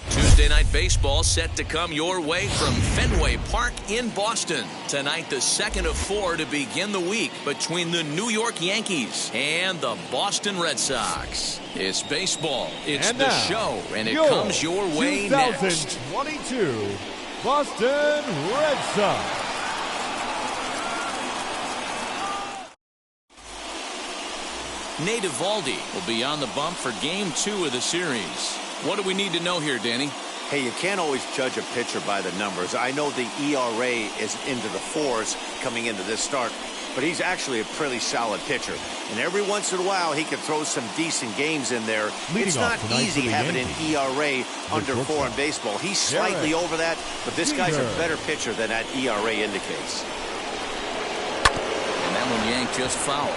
Tuesday Night Baseball set to come your way from Fenway Park in Boston. Tonight, the second of 4 to begin the week between the New York Yankees and the Boston Red Sox. It's baseball, it's and the now, show, and it comes your way next. 2022 Boston Red Sox. Nate Eovaldi will be on the bump for Game 2 of the series. What do we need to know here, Danny? Hey, you can't always judge a pitcher by the numbers. I know the ERA is into the 4s coming into this start, but he's actually a pretty solid pitcher. And every once in a while, he can throw some decent games in there. It's not easy having an ERA under 4 in baseball. He's slightly over that, but this guy's a better pitcher than that ERA indicates. And that one yanked just foul.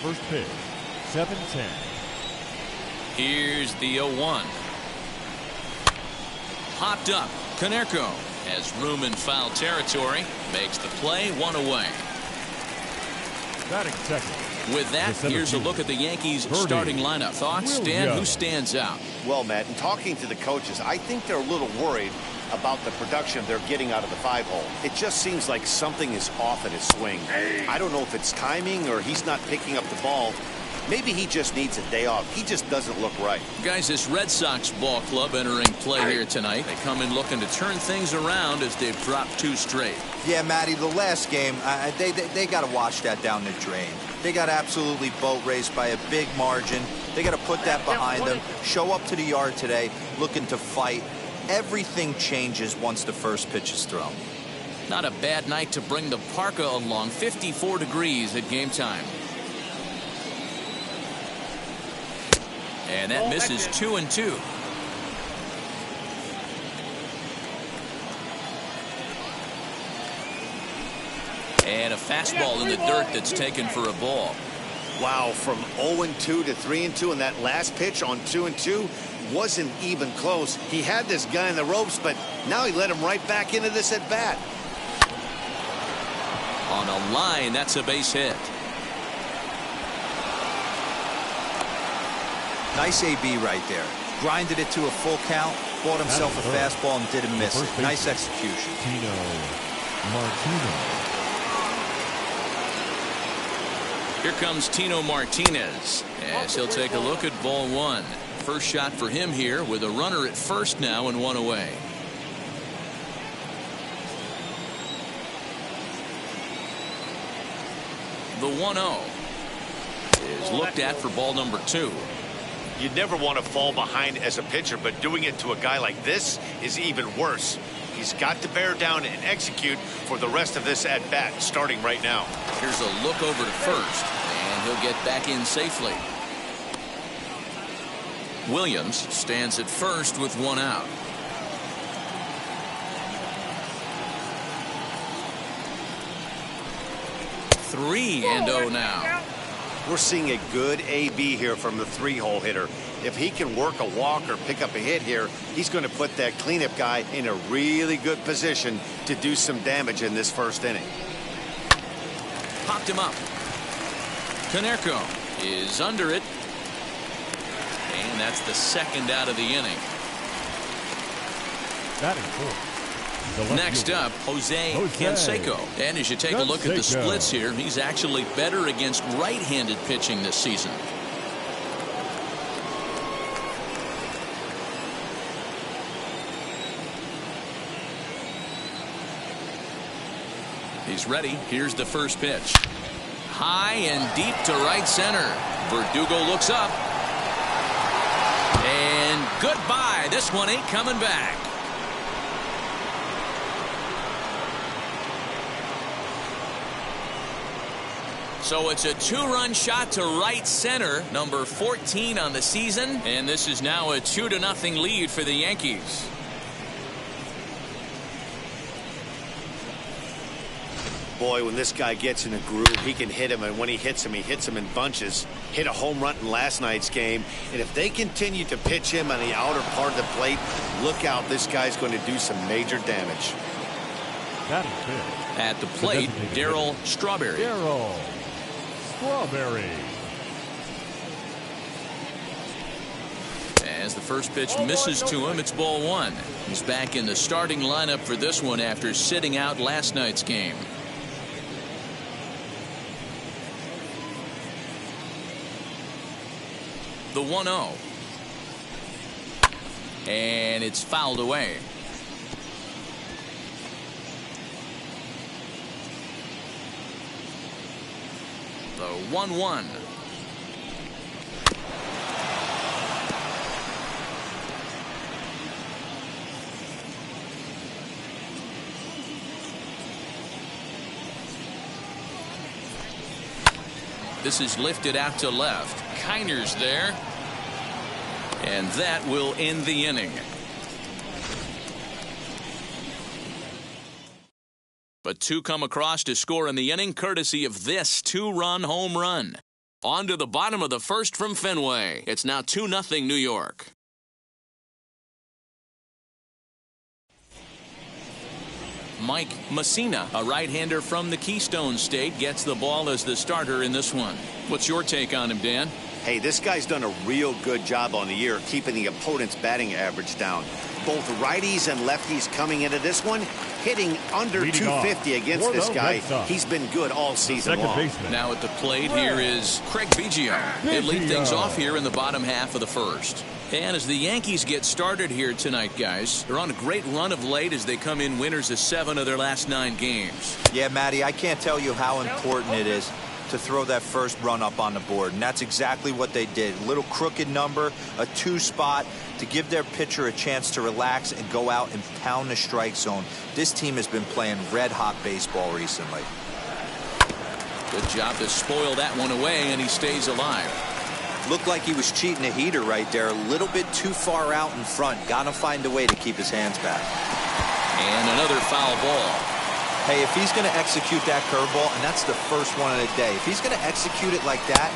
First pitch, 7-10. Here's the 0-1. Popped up. Konerko has room in foul territory. Makes the play, 1 away. Batting second. With that, here's a look at the Yankees' starting lineup. Thoughts, Dan? Who stands out? Well, Matt, in talking to the coaches, I think they're a little worried about the production they're getting out of the 5-hole. It just seems like something is off in his swing. I don't know if it's timing or he's not picking up the ball. Maybe he just needs a day off. He just doesn't look right. Guys, this Red Sox ball club entering play here tonight. They come in looking to turn things around as they've dropped 2 straight. Yeah, Matty, the last game, they got to wash that down the drain. They got absolutely boat raced by a big margin. They got to put that behind them. Show up to the yard today looking to fight. Everything changes once the first pitch is thrown. Not a bad night to bring the parka along. 54 degrees at game time. And that misses 2-2. And a fastball in the dirt that's taken for a ball. Wow, from 0-2 to 3-2, and that last pitch on 2-2 wasn't even close. He had this guy in the ropes, but now he let him right back into this at bat. On a line, that's a base hit. Nice AB right there. Grinded it to a full count, bought himself a fastball and didn't miss it. Nice execution. Tino Martinez. Here comes Tino Martinez as he'll take a look at ball 1. First shot for him here with a runner at first now and 1 away. The 1-0 is looked at for ball number 2. You never want to fall behind as a pitcher, but doing it to a guy like this is even worse. He's got to bear down and execute for the rest of this at bat, starting right now. Here's a look over to first, and he'll get back in safely. Williams stands at first with 1 out. Three and 0 now. We're seeing a good AB here from the 3-hole hitter. If he can work a walk or pick up a hit here, he's going to put that cleanup guy in a really good position to do some damage in this first inning. Popped him up. Konerko is under it. And that's the second out of the inning. Batting fourth. Next up, Jose Canseco. And as you take a look at the splits here, he's actually better against right-handed pitching this season. He's ready. Here's the first pitch. High and deep to right center. Verdugo looks up. And goodbye. This one ain't coming back. So it's a 2-run shot to right center, number 14 on the season, and this is now a 2-0 lead for the Yankees. Boy, when this guy gets in a groove, he can hit him, and when he hits him in bunches. Hit a home run in last night's game, and if they continue to pitch him on the outer part of the plate, look out, this guy's going to do some major damage. That is big. At the plate, Darryl Strawberry. Darryl Strawberry. As the first pitch misses to him, it's ball 1. He's back in the starting lineup for this one after sitting out last night's game. The 1-0. And it's fouled away. The 1-1. This is lifted out to left. Kiner's there. And that will end the inning. But 2 come across to score in the inning, courtesy of this 2-run home run. On to the bottom of the first from Fenway. It's now 2-0 New York. Mike Messina, a right-hander from the Keystone State, gets the ball as the starter in this one. What's your take on him, Dan? Hey, this guy's done a real good job on the year keeping the opponent's batting average down. Both righties and lefties coming into this one, hitting under Leading 250 against this guy. He's been good all season long. Baseman. Now at the plate here is Craig Biggio. They lead things off here in the bottom half of the first. And as the Yankees get started here tonight, guys, they're on a great run of late as they come in winners of 7 of their last 9 games. Yeah, Matty, I can't tell you how important it is to throw that first run up on the board, and that's exactly what they did. Little crooked number, a 2 spot to give their pitcher a chance to relax and go out and pound the strike zone. This team has been playing red-hot baseball recently. Good job to spoil that one away, and he stays alive. Looked like he was cheating a heater right there, a little bit too far out in front. Gotta find a way to keep his hands back. And another foul ball. Hey, if he's going to execute that curveball, and that's the first one of the day, if he's going to execute it like that,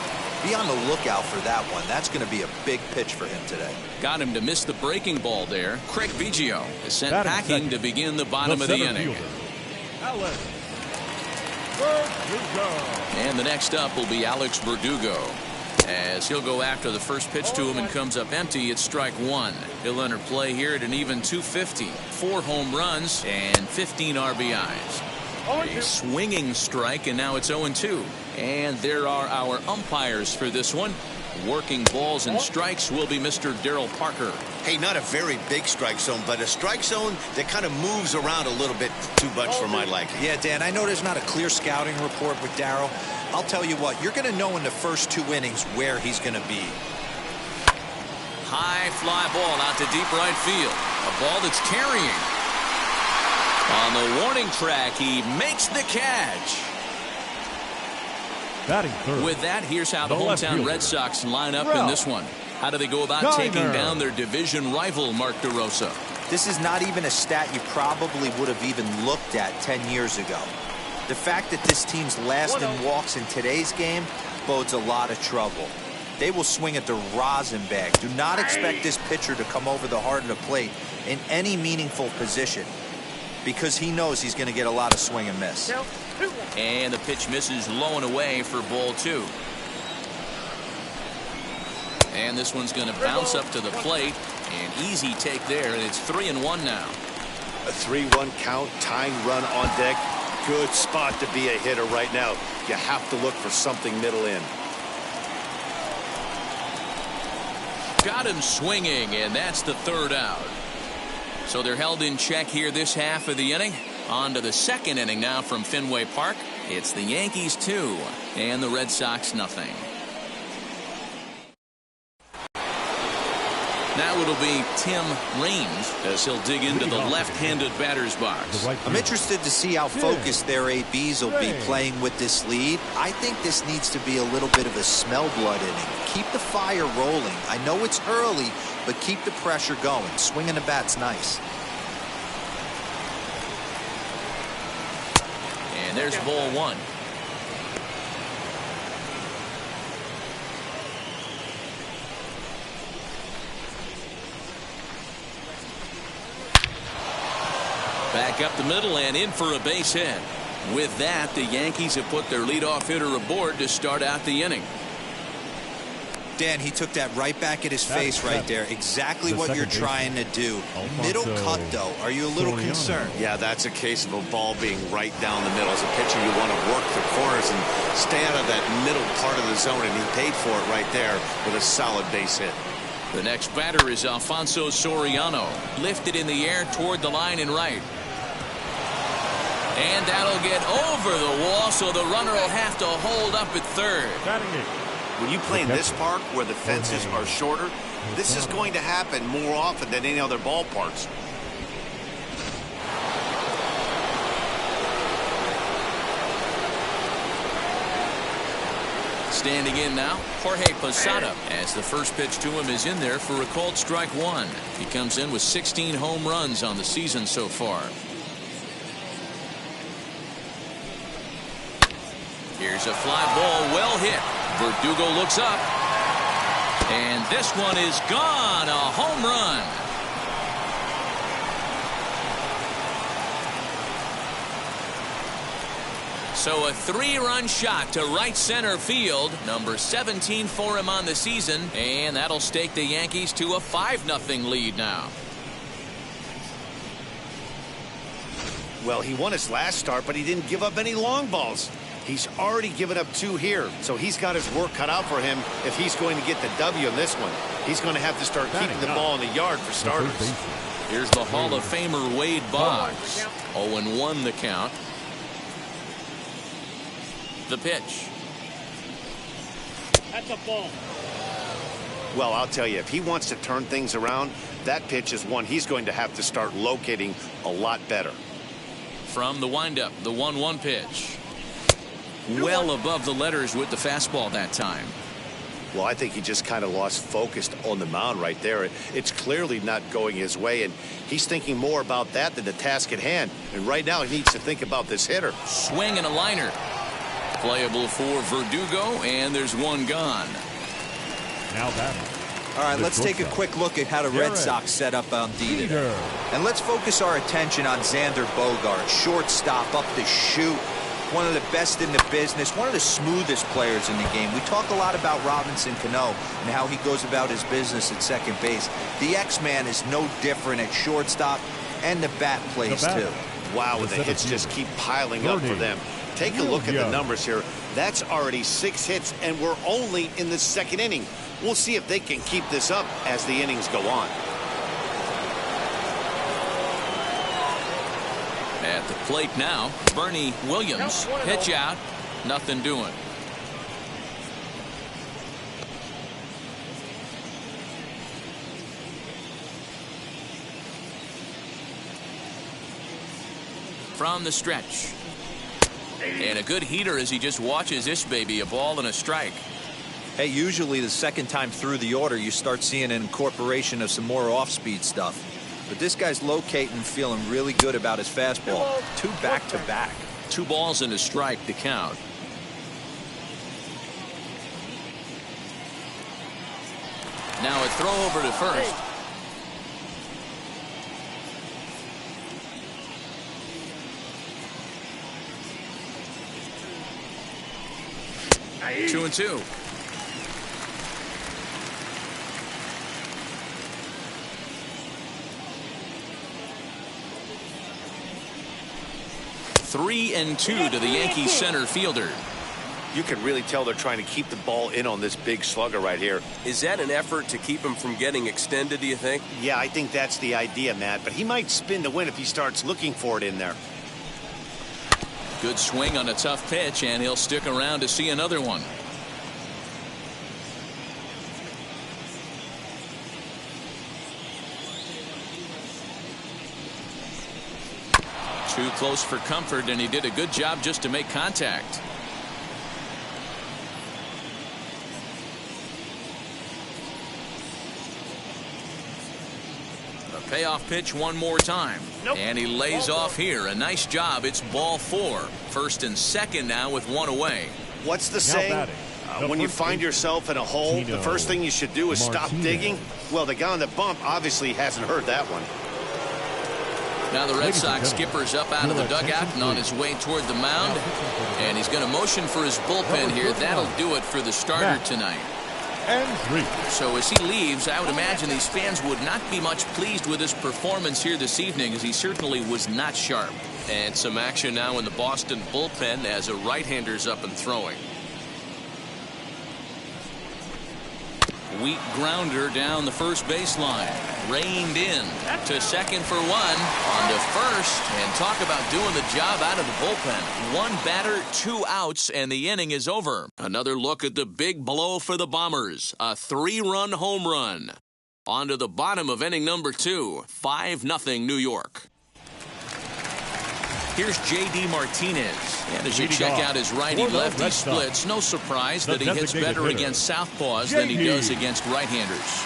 be on the lookout for that one. That's going to be a big pitch for him today. Got him to miss the breaking ball there. Craig Biggio is sent packing to begin the bottom of the inning. Alex Verdugo. And the next up will be Alex Verdugo. As he'll go after the first pitch to him and comes up empty, it's strike 1. He'll enter play here at an even 250. 4 home runs and 15 RBIs. A swinging strike, and now it's 0-2. And there are our umpires for this one. Working balls and strikes will be Mr. Darryl Parker. Hey, not a very big strike zone, but a strike zone that kind of moves around a little bit too much for my liking. Yeah, Dan, I know there's not a clear scouting report with Darryl. I'll tell you what, you're going to know in the first 2 innings where he's going to be. High fly ball out to deep right field. A ball that's carrying. On the warning track, he makes the catch. Batting third. With that, here's how the hometown Red Sox line up in this one. How do they go about taking down their division rival, Mark DeRosa? This is not even a stat you probably would have even looked at 10 years ago. The fact that this team's last in walks in today's game bodes a lot of trouble. They will swing at the rosin bag. Do not expect this pitcher to come over the heart of the plate in any meaningful position, because he knows he's going to get a lot of swing and miss. And the pitch misses low and away for ball 2. And this one's going to bounce up to the plate. An easy take there, and it's 3-1 now. A 3-1 count, tying run on deck. Good spot to be a hitter right now. You have to look for something middle in. Got him swinging, and that's the 3rd out. So they're held in check here this half of the inning. On to the 2nd inning now from Fenway Park. It's the Yankees 2 and the Red Sox nothing. Now it'll be Tim Raines as he'll dig into the left-handed batter's box. I'm interested to see how focused their ABs will be playing with this lead. I think this needs to be a little bit of a smell blood inning. Keep the fire rolling. I know it's early, but keep the pressure going. Swinging the bat's nice. And there's ball one. Back up the middle and in for a base hit. With that, the Yankees have put their leadoff hitter aboard to start out the inning. Dan, he took that right back at his face right there. Exactly what you're trying to do. Middle cut, though. Are you a little concerned? Yeah, that's a case of a ball being right down the middle. As a pitcher, you want to work the corners and stay out of that middle part of the zone, and he paid for it right there with a solid base hit. The next batter is Alfonso Soriano. Lifted in the air toward the line and right. And that'll get over the wall, so the runner will have to hold up at third. When you play in this park where the fences are shorter, this is going to happen more often than any other ballparks. Standing in now, Jorge Posada, as the first pitch to him is in there for a called strike one. He comes in with 16 home runs on the season so far. Here's a fly ball, well hit. Verdugo looks up. And this one is gone. A home run. So a 3-run shot to right center field. Number 17 for him on the season. And that'll stake the Yankees to a 5-0 lead now. Well, he won his last start, but he didn't give up any long balls. He's already given up 2 here, so he's got his work cut out for him if he's going to get the W in this one. He's going to have to start keeping the ball in the yard for starters. Here's the Hall of Famer Wade Boggs. 0-1 the count. The pitch. That's a ball. Well, I'll tell you, if he wants to turn things around, that pitch is one he's going to have to start locating a lot better. From the windup, the 1-1 pitch. Well above the letters with the fastball that time. Well, I think he just kind of lost focus on the mound right there. It's clearly not going his way, and he's thinking more about that than the task at hand. And right now he needs to think about this hitter. Swing and a liner. Playable for Verdugo, and there's one gone. Now batting. All right, let's take a quick look at how the Red Sox set up on D today. And let's focus our attention on Xander Bogaerts, shortstop up the chute. One of the best in the business, one of the smoothest players in the game. We talk a lot about Robinson Cano and how he goes about his business at second base. The X-Man is no different at shortstop, and the bat plays too. Wow, and the hits just keep piling up for them. Take a look at the numbers here. That's already 6 hits, and we're only in the second inning. We'll see if they can keep this up as the innings go on. At the plate now, Bernie Williams. Pitch out. Nothing doing. From the stretch. And a good heater as he just watches this baby, a ball and a strike. Hey, usually the second time through the order, you start seeing an incorporation of some more off-speed stuff. But this guy's locating, feeling really good about his fastball. 2 back-to-back. 2 balls and a strike to count. Now a throw over to first. Hey. 2-2. Three and 2 to the Yankees center fielder. You can really tell they're trying to keep the ball in on this big slugger right here. Is that an effort to keep him from getting extended, do you think? Yeah, I think that's the idea, Matt. But he might spin to win if he starts looking for it in there. Good swing on a tough pitch, and he'll stick around to see another one. Too close for comfort, and he did a good job just to make contact. A payoff pitch one more time. And he lays off here. A nice job. It's ball 4. First and second now with one away. What's the saying? When you find yourself in a hole, the first thing you should do is stop digging. Well, the guy on the bump obviously hasn't heard that one. Now the Red Sox skipper's up out of the dugout and on his way toward the mound. And he's going to motion for his bullpen here. That'll do it for the starter tonight. And 3. So as he leaves, I would imagine these fans would not be much pleased with his performance here this evening, as he certainly was not sharp. And some action now in the Boston bullpen as a right-hander's up and throwing. Weak grounder down the first baseline. Reined in to second for one. On to first. And talk about doing the job out of the bullpen. One batter, 2 outs, and the inning is over. Another look at the big blow for the Bombers. A 3-run home run. On to the bottom of inning number 2. 5-0 New York. Here's J.D. Martinez. And as you check out his righty-lefty splits, no surprise that he hits better against southpaws than he does against right-handers.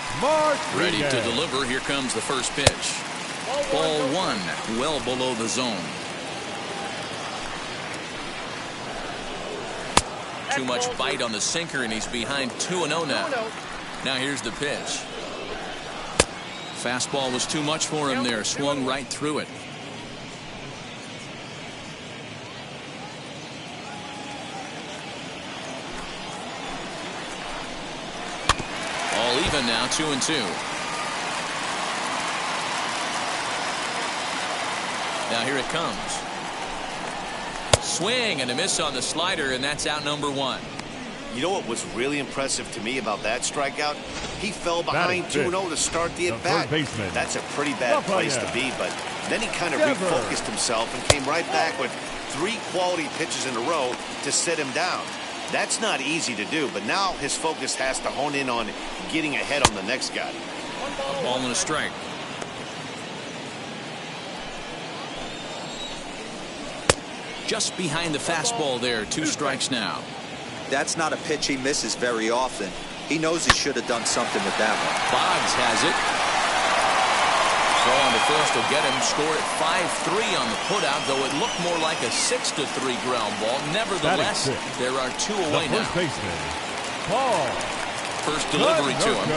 Ready to deliver. Here comes the first pitch. Ball 1, well below the zone. Too much bite on the sinker, and he's behind 2-0 now. Now here's the pitch. Fastball was too much for him there. Swung right through it. All even now, 2-2. Now here it comes. Swing and a miss on the slider, and that's out number 1. You know what was really impressive to me about that strikeout? He fell behind 2-0 to start the at-bat. That's a pretty bad place to be, but then he kind of refocused himself and came right back with 3 quality pitches in a row to sit him down. That's not easy to do, but now his focus has to hone in on getting ahead on the next guy. A ball and a strike. Just behind the fastball there. 2 strikes now. That's not a pitch he misses very often. He knows he should have done something with that one. Boggs has it. Throw on to first will get him. Score at 5-3 on the putout, though it looked more like a 6-3 ground ball. Nevertheless, there are 2 away now. First delivery to him.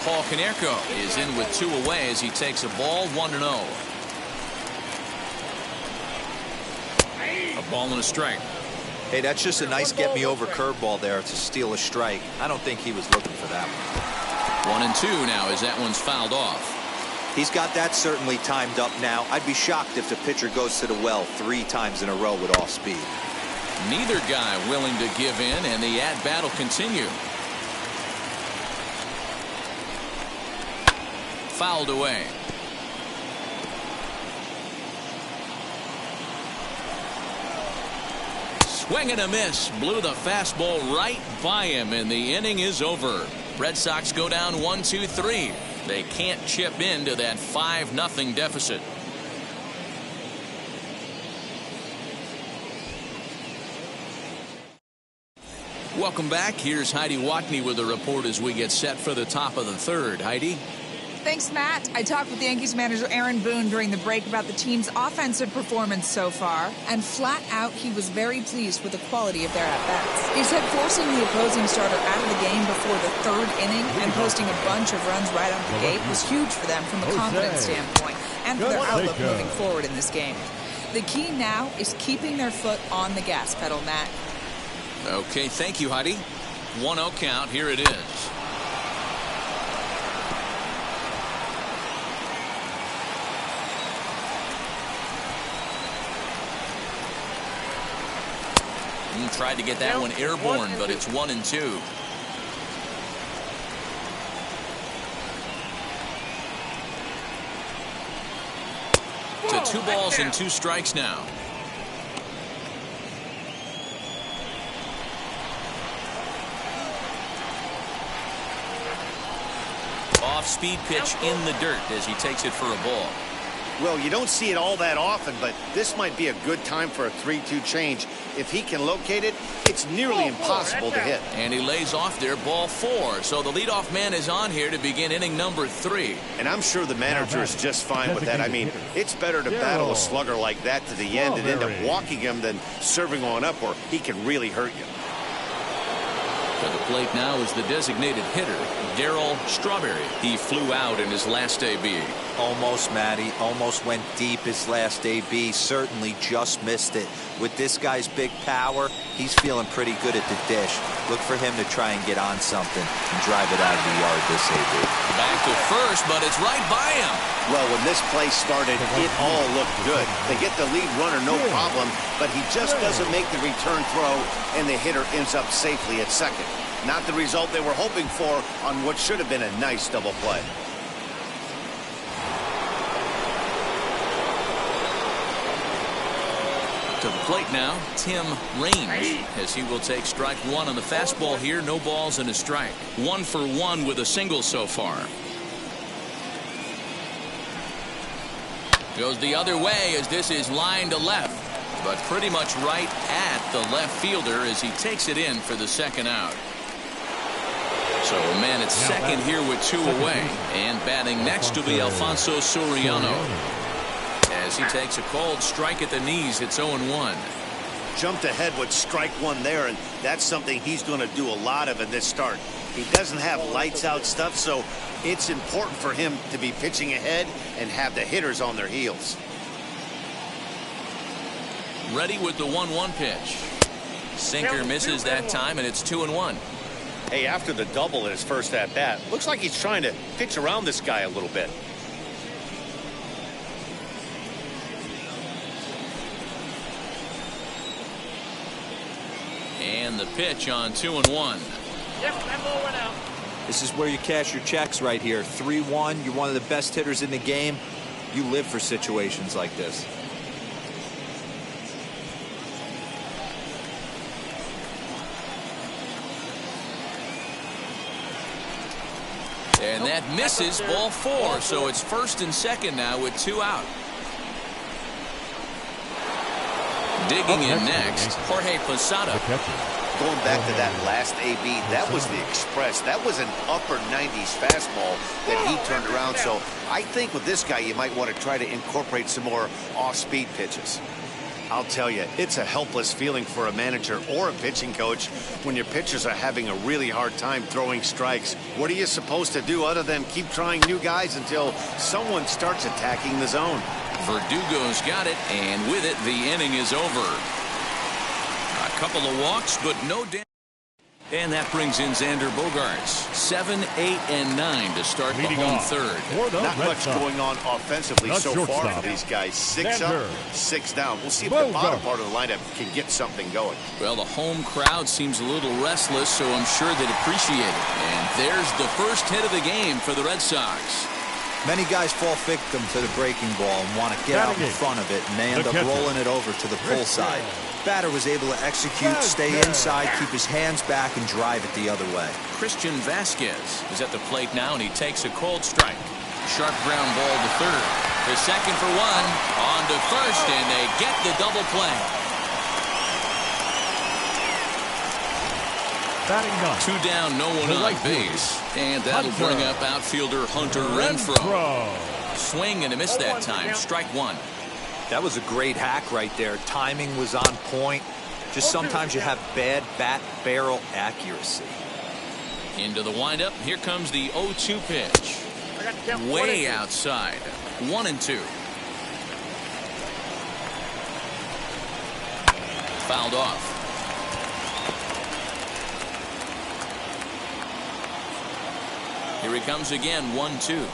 Paul Konerko is in with 2 away as he takes a ball 1-0. A ball and a strike. Hey, that's just a nice get-me-over curveball there to steal a strike. I don't think he was looking for that one. 1-2 now as that one's fouled off. He's got that certainly timed up now. I'd be shocked if the pitcher goes to the well 3 times in a row with off speed. Neither guy willing to give in, and the at-bat will continue. Fouled away. Swing and a miss. Blew the fastball right by him, and the inning is over. Red Sox go down 1-2-3. They can't chip into that 5-0 deficit. Welcome back. Here's Heidi Watney with a report as we get set for the top of the 3rd. Heidi? Thanks, Matt. I talked with Yankees manager Aaron Boone during the break about the team's offensive performance so far, and flat out, he was very pleased with the quality of their at-bats. He said forcing the opposing starter out of the game before the 3rd inning and posting a bunch of runs right out the gate was huge for them from a confidence standpoint and for their outlook moving forward in this game. The key now is keeping their foot on the gas pedal, Matt. Okay, thank you, Heidi. 1-0 count. Here it is. Tried to get that one airborne, but it's 1-2. To 2 balls and 2 strikes now. Off-speed pitch in the dirt as he takes it for a ball. Well, you don't see it all that often, but this might be a good time for a 3-2 change. If he can locate it, it's nearly impossible to hit. And he lays off there, ball 4. So the leadoff man is on here to begin inning number 3. And I'm sure the manager is just fine with that. I mean, it's better to battle a slugger like that to the end and end up walking him than serving one up, or he can really hurt you. To the plate now is the designated hitter, Darryl Strawberry. He flew out in his last AB. Almost, Matty. Almost went deep his last AB. Certainly just missed it. With this guy's big power, he's feeling pretty good at the dish. Look for him to try and get on something and drive it out of the yard this AB. Back to first, but it's right by him. Well, when this play started, it all looked good. They get the lead runner, no problem, but he just doesn't make the return throw, and the hitter ends up safely at second. Not the result they were hoping for on what should have been a nice double play. To the plate now, Tim Raines, as he will take strike 1 on the fastball here. No balls and a strike. 1 for 1 with a single so far. Goes the other way as this is line to left, but pretty much right at the left fielder as he takes it in for the second out. So a man at second here with 2 away, and batting next to be Alfonso Soriano. As he takes a cold strike at the knees, it's 0-1. Jumped ahead with strike 1 there, and that's something he's going to do a lot of in this start. He doesn't have lights out stuff, so it's important for him to be pitching ahead and have the hitters on their heels. Ready with the 1-1 pitch. Sinker misses that time, and it's 2-1. Hey, after the double in his first at-bat, looks like he's trying to pitch around this guy a little bit. And the pitch on 2-1. This is where you cash your checks right here. 3-1. You're one of the best hitters in the game. You live for situations like this. And that misses, ball 4. So it's first and second now with 2 out. Digging in next, Jorge Posada. Going back to that last AB, that was the express. That was an upper 90s fastball that he turned around. So I think with this guy, you might want to try to incorporate some more off-speed pitches. I'll tell you, it's a helpless feeling for a manager or a pitching coach when your pitchers are having a really hard time throwing strikes. What are you supposed to do other than keep trying new guys until someone starts attacking the zone? Verdugo's got it, and with it, the inning is over. A couple of walks, but no damage. And that brings in Xander Bogaerts. 7, 8, and 9 to start the home third. Not much going on offensively so far for these guys. 6 up, 6 down. We'll see if the bottom part of the lineup can get something going. Well, the home crowd seems a little restless, so I'm sure they'd appreciate it. And there's the first hit of the game for the Red Sox. Many guys fall victim to the breaking ball and want to get out in front of it, and they end up rolling it over to the pull side. Batter was able to execute, stay inside, keep his hands back, and drive it the other way. Christian Vasquez is at the plate now, and he takes a cold strike. Sharp ground ball to third. The second for 1. On to first, and they get the double play. Batting 2 down, no one on base. And that'll bring up outfielder Hunter Renfroe. Swing and a miss that time. Strike 1. That was a great hack right there. Timing was on point. Just sometimes you have bad bat barrel accuracy. Into the windup. Here comes the 0-2 pitch. Way outside. 1-2. Fouled off. Here he comes again. 1-2.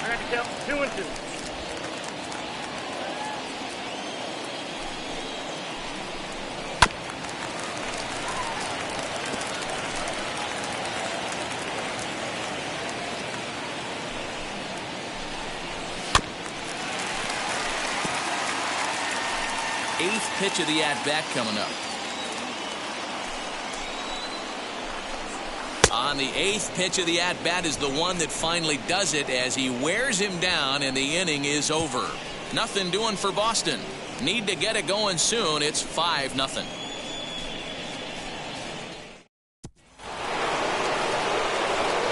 I got to count 2-2. Eighth pitch of the at-bat coming up. On On the 8th pitch of the at-bat is the one that finally does it as he wears him down and the inning is over. Nothing doing for Boston. Need to get it going soon. It's 5-0.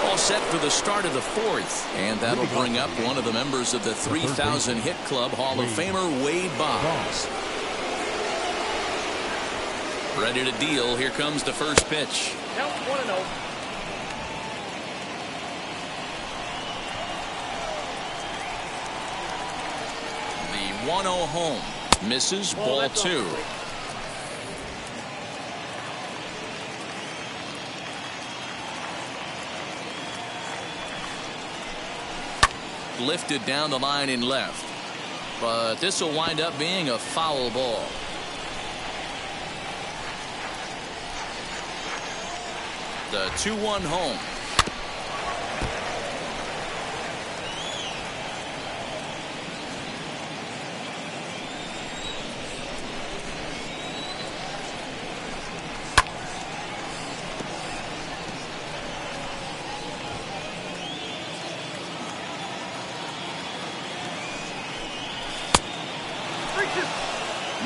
All set for the start of the 4th, and that'll bring up one of the members of the 3,000 hit club, Hall of Famer Wade Boggs. Ready to deal. Here comes the first pitch. Count 1-0. The 1-0 home. Misses. Ball 2. Lifted down the line in left. But this will wind up being a foul ball. The 2-1 home.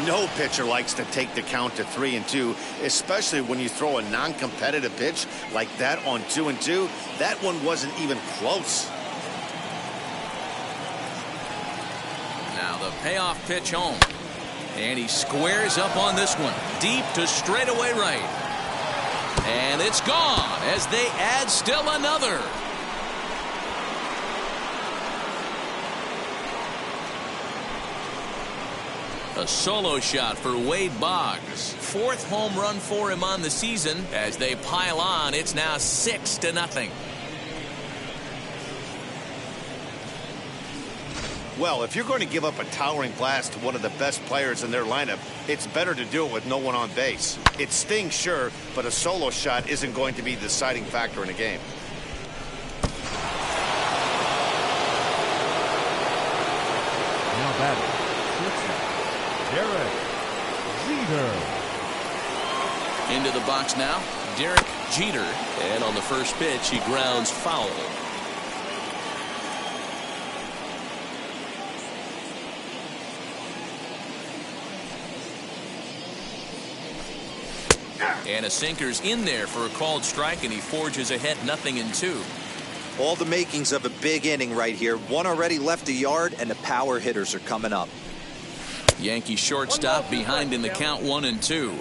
No pitcher likes to take the count to 3-2, especially when you throw a non-competitive pitch like that on 2-2. That one wasn't even close. Now the payoff pitch home. And he squares up on this one. Deep to straightaway right. And it's gone as they add still another. A solo shot for Wade Boggs. 4th home run for him on the season. As they pile on, it's now 6-0. Well, if you're going to give up a towering blast to one of the best players in their lineup, it's better to do it with no one on base. It stings, sure, but a solo shot isn't going to be the deciding factor in a game. Now batting, Derek Jeter. Into the box now, Derek Jeter. And on the first pitch, he grounds foul. And a sinker's in there for a called strike, and he forges ahead 0-2. All the makings of a big inning right here. One already left the yard, and the power hitters are coming up. Yankee shortstop behind in the count 1-2.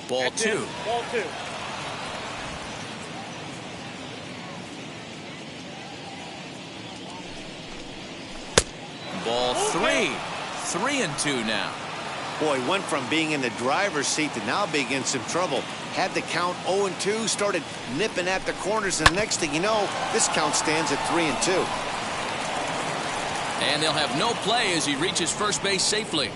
Ball 2. Ball 2. Ball 3. 3-2 now. Boy, went from being in the driver's seat to now being in some trouble. Had the count 0-2, started nipping at the corners, and the next thing you know, this count stands at 3-2. And they'll have no play as he reaches first base safely.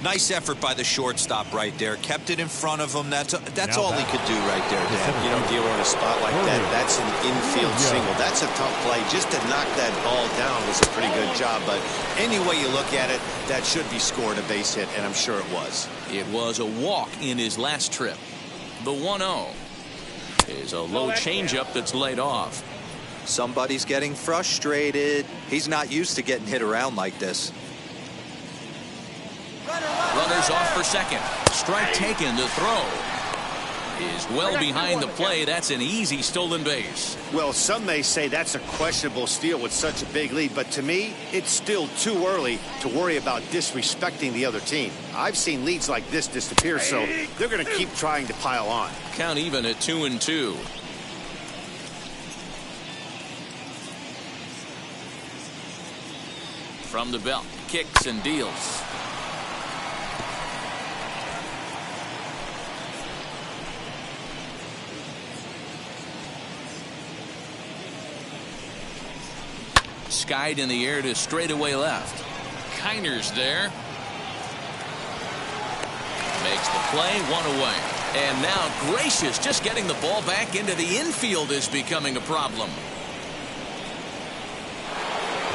Nice effort by the shortstop right there. Kept it in front of him. That's all he could do right there, Dan. You don't deal in a spot like that. That's an infield single. That's a tough play. Just to knock that ball down was a pretty good job. But any way you look at it, that should be scored a base hit, and I'm sure it was. It was a walk in his last trip. The 1-0 is a low changeup that's laid off. Somebody's getting frustrated. He's not used to getting hit around like this. Runners off for second. Strike taken. The throw is well behind the play. That's an easy stolen base. Well, some may say that's a questionable steal with such a big lead, but to me, it's still too early to worry about disrespecting the other team. I've seen leads like this disappear, so they're going to keep trying to pile on. Count even at 2-2. From the belt, kicks and deals. Skied in the air to straightaway left. Kiner's there. Makes the play, 1 away. And now Gracious just getting the ball back into the infield is becoming a problem.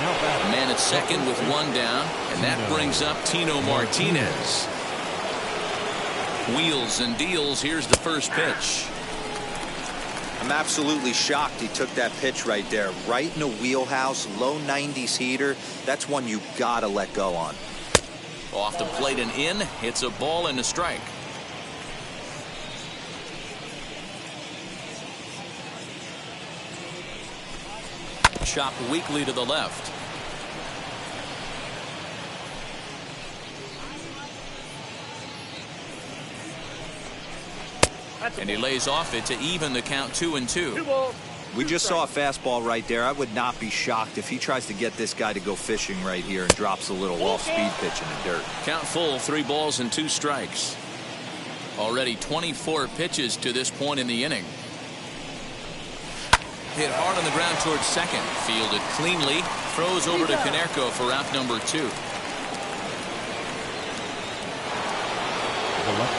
Man at second with one down, and that brings up Tino Martinez. Wheels and deals. Here's the first pitch. I'm absolutely shocked he took that pitch right there. Right in the wheelhouse, low 90s heater. That's one you gotta let go on. Off the plate and in. It's a ball and a strike. Chopped weakly to the left. And he lays off it to even the count 2-2. We just saw a fastball right there. I would not be shocked if he tries to get this guy to go fishing right here and drops a little off-speed pitch in the dirt. Count full, 3 balls and 2 strikes. Already 24 pitches to this point in the inning. Hit hard on the ground towards second. Fielded cleanly. Throws over to Konerko for out number 2.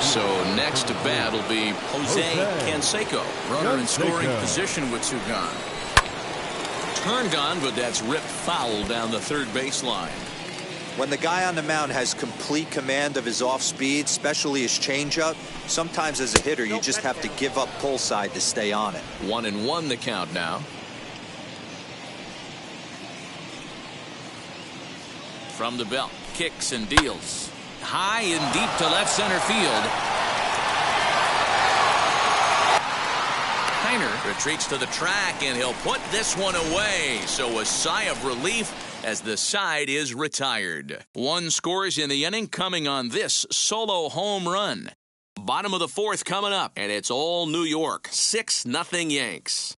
So next to bat will be Jose Canseco. Runner in scoring position with 2 gone. Turned on, but that's ripped foul down the third baseline. When the guy on the mound has complete command of his off-speed, especially his changeup, sometimes as a hitter you just have to give up pull side to stay on it. 1-1 the count now. From the belt, kicks and deals. High and deep to left center field. Heiner retreats to the track, and he'll put this one away. So a sigh of relief as the side is retired. 1 scores in the inning coming on this solo home run. Bottom of the 4th coming up, and it's all New York. 6-0 Yanks.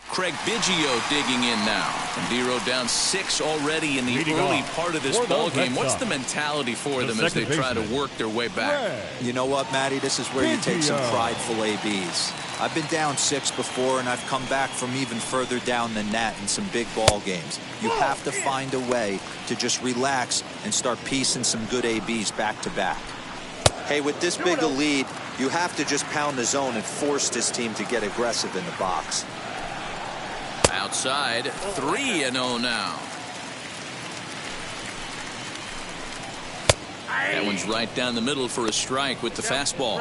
Craig Biggio digging in now. And Dero down 6 already in the early part of this ball game. What's the mentality for them as they try to work their way back? You know what, Matty? This is where you take some prideful ABs. I've been down 6 before, and I've come back from even further down than that in some big ball games. You have to find a way to just relax and start piecing some good ABs back to back. Hey, with this big a lead, you have to just pound the zone and force this team to get aggressive in the box. Outside, 3-0 now. That one's right down the middle for a strike with the fastball.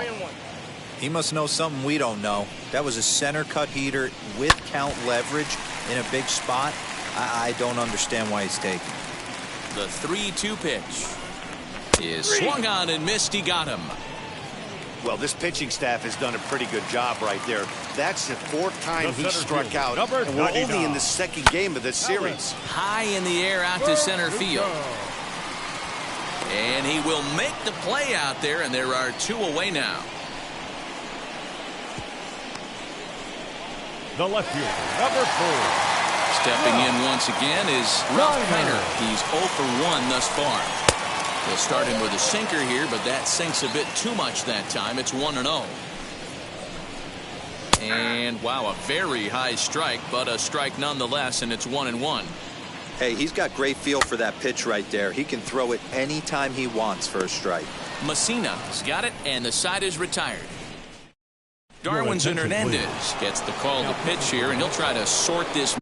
He must know something we don't know. That was a center cut heater with count leverage in a big spot. I don't understand why he's taking. The 3-2 pitch is swung on and missed. He got him. Well, this pitching staff has done a pretty good job right there. That's the 4th time he struck out, and we're only in the 2nd game of this series. High in the air out to center field. And he will make the play out there, and there are 2 away now. The left fielder, number 4. Stepping in once again is Ralph Kiner. He's 0 for 1 thus far. They'll start him with a sinker here, but that sinks a bit too much that time. It's 1-0. And wow, a very high strike, but a strike nonetheless, and it's 1-1. Hey, he's got great feel for that pitch right there. He can throw it anytime he wants for a strike. Messina's got it, and the side is retired. Darwinzon Hernandez gets the call to pitch here, and he'll try to sort this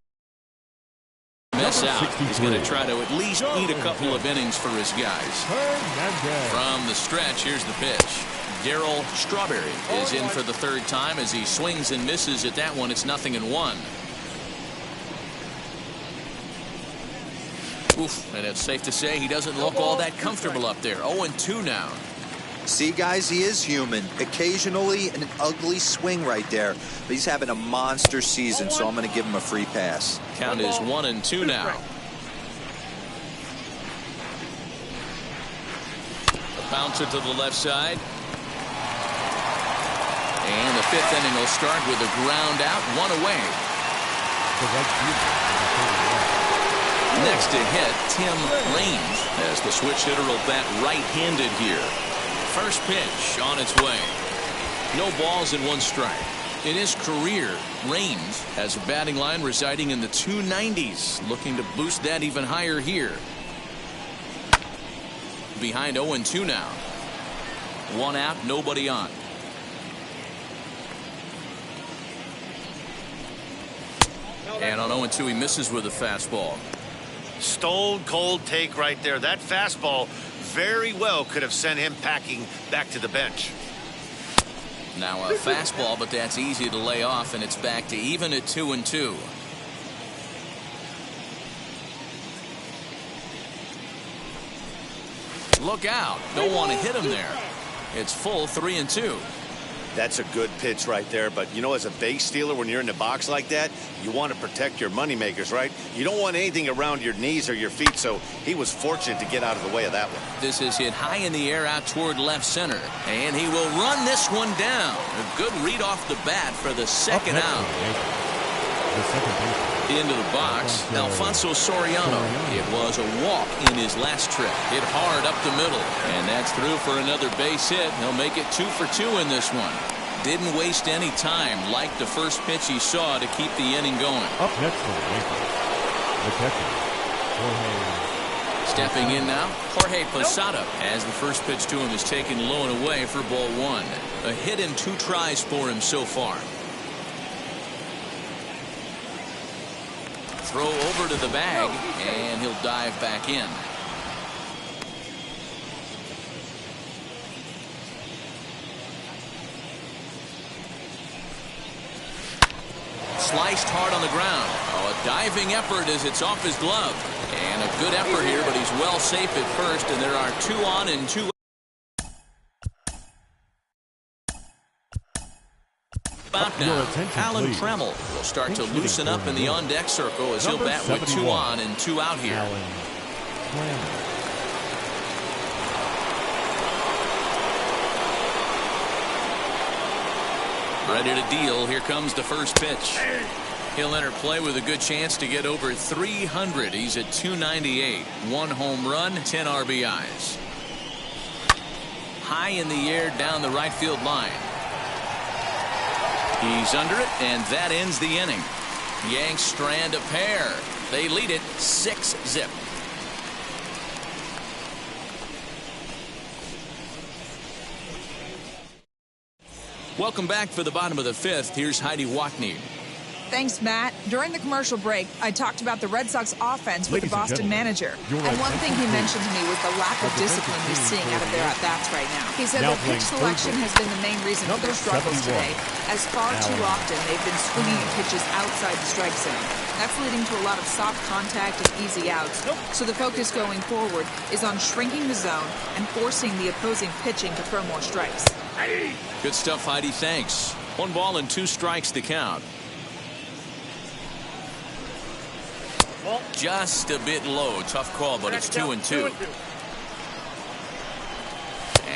mess out. He's going to try to at least eat a couple of innings for his guys. From the stretch, here's the pitch. Darryl Strawberry is in for the 3rd time as he swings and misses at that one. It's 0-1. Oof, and it's safe to say he doesn't look all that comfortable up there. 0-2 now. See, guys, he is human. Occasionally an ugly swing right there, but he's having a monster season, so I'm going to give him a free pass. Count is 1-2 now. A bouncer to the left side. And the 5th inning will start with a ground out, 1 away. Next to hit, Tim Raines, as the switch hitter will bat right-handed here. First pitch on its way. No balls and 1 strike. In his career, Raines has a batting line residing in the 290s, looking to boost that even higher here. Behind 0-2 now. 1 out, nobody on. And on 0-2, he misses with a fastball. Stone cold take right there. That fastball very well could have sent him packing back to the bench. Now a fastball, but that's easy to lay off, and it's back to even at 2-2. Look out. Don't want to hit him there. It's full 3-2. That's a good pitch right there, but you know, as a base stealer, when you're in the box like that, you want to protect your moneymakers, right? You don't want anything around your knees or your feet, so he was fortunate to get out of the way of that one. This is hit high in the air out toward left center, and he will run this one down. A good read off the bat for the second out. Into the box, Alfonso Soriano. It was a walk in his last trip. Hit hard up the middle, and that's through for another base hit. He'll make it 2 for 2 in this one. Didn't waste any time, like the first pitch he saw, to keep the inning going. Up next for the Yankees, the catcher, Jorge. Stepping in now, Jorge Posada, as the first pitch to him is taken low and away for ball 1. A hit in 2 tries for him so far. Throw over to the bag, and he'll dive back in. Sliced hard on the ground. Oh, a diving effort as it's off his glove. And a good effort here, but he's well safe at first, and there are 2 on and 2 out now. Alan Trammell will start to loosen up in the on-deck circle as he'll bat with 2 on and 2 out here. Ready to deal. Here comes the first pitch. He'll enter play with a good chance to get over 300. He's at 298. 1 home run, 10 RBIs. High in the air down the right field line. He's under it, and that ends the inning. Yanks strand a pair. They lead it 6-0. Welcome back for the bottom of the 5th. Here's Heidi Watney. Thanks, Matt. During the commercial break, I talked about the Red Sox offense with the Boston manager. And one thing he mentioned to me was the lack of discipline he's seeing out of their at-bats right now. He said their pitch selection has been the main reason for their struggles today, as far too often they've been swinging pitches outside the strike zone. That's leading to a lot of soft contact and easy outs. So the focus going forward is on shrinking the zone and forcing the opposing pitching to throw more strikes. Good stuff, Heidi. Thanks. 1 ball and 2 strikes to count. Just a bit low. Tough call, but it's 2-2.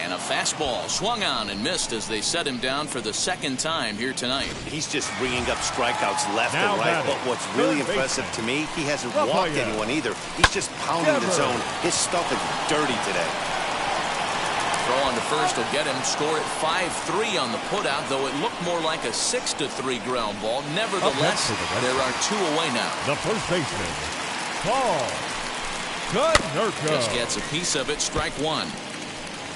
And a fastball swung on and missed as they set him down for the 2nd time here tonight. He's just bringing up strikeouts left and right. But what's really impressive to me, he hasn't walked anyone either. He's just pounding the zone. His stuff is dirty today. Throw on to first will get him. Score at 5-3 on the putout, though it looked more like a 6-3 ground ball. Nevertheless, there are 2 away now. The first baseman, Paul Konerko. Just gets a piece of it. Strike 1.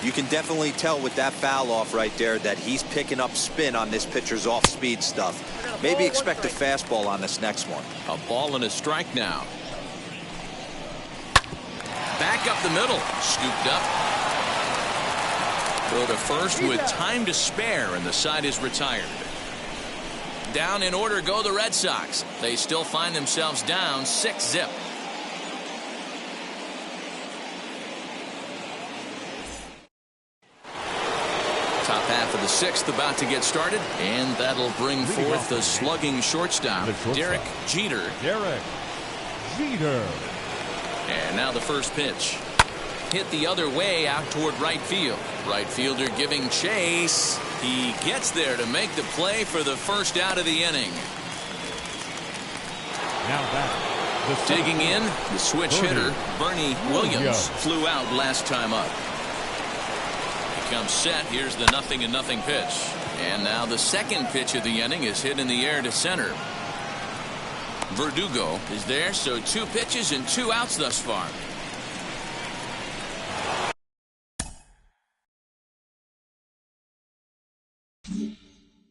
You can definitely tell with that foul off right there that he's picking up spin on this pitcher's off-speed stuff. Maybe expect a fastball on this next one. A ball and a strike now. Back up the middle. Scooped up. Throw to first with time to spare, and the side is retired. Down in order go the Red Sox. They still find themselves down 6-0. Top half of the 6th about to get started, and that'll bring forth the slugging shortstop, Derek Jeter. And now the first pitch. Hit the other way out toward right field. Right fielder giving chase. He gets there to make the play for the first out of the inning. Now back. Digging in, the switch hitter, Bernie Williams, flew out last time up. He comes set. Here's the 0-0 pitch. And now the second pitch of the inning is hit in the air to center. Verdugo is there, so 2 pitches and 2 outs thus far.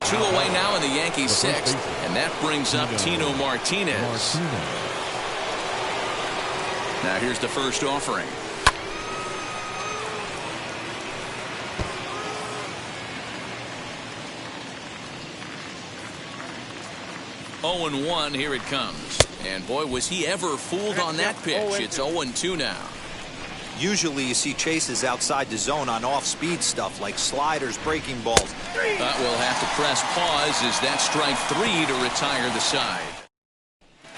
Two away now in the Yankees' sixth, and that brings up Tino Martinez. Now here's the first offering. Oh and 1, here it comes. And boy, was he ever fooled on that pitch. It's 0-2 now. Usually you see chases outside the zone on off-speed stuff like sliders, breaking balls. But we'll have to press pause as that strike 3 to retire the side.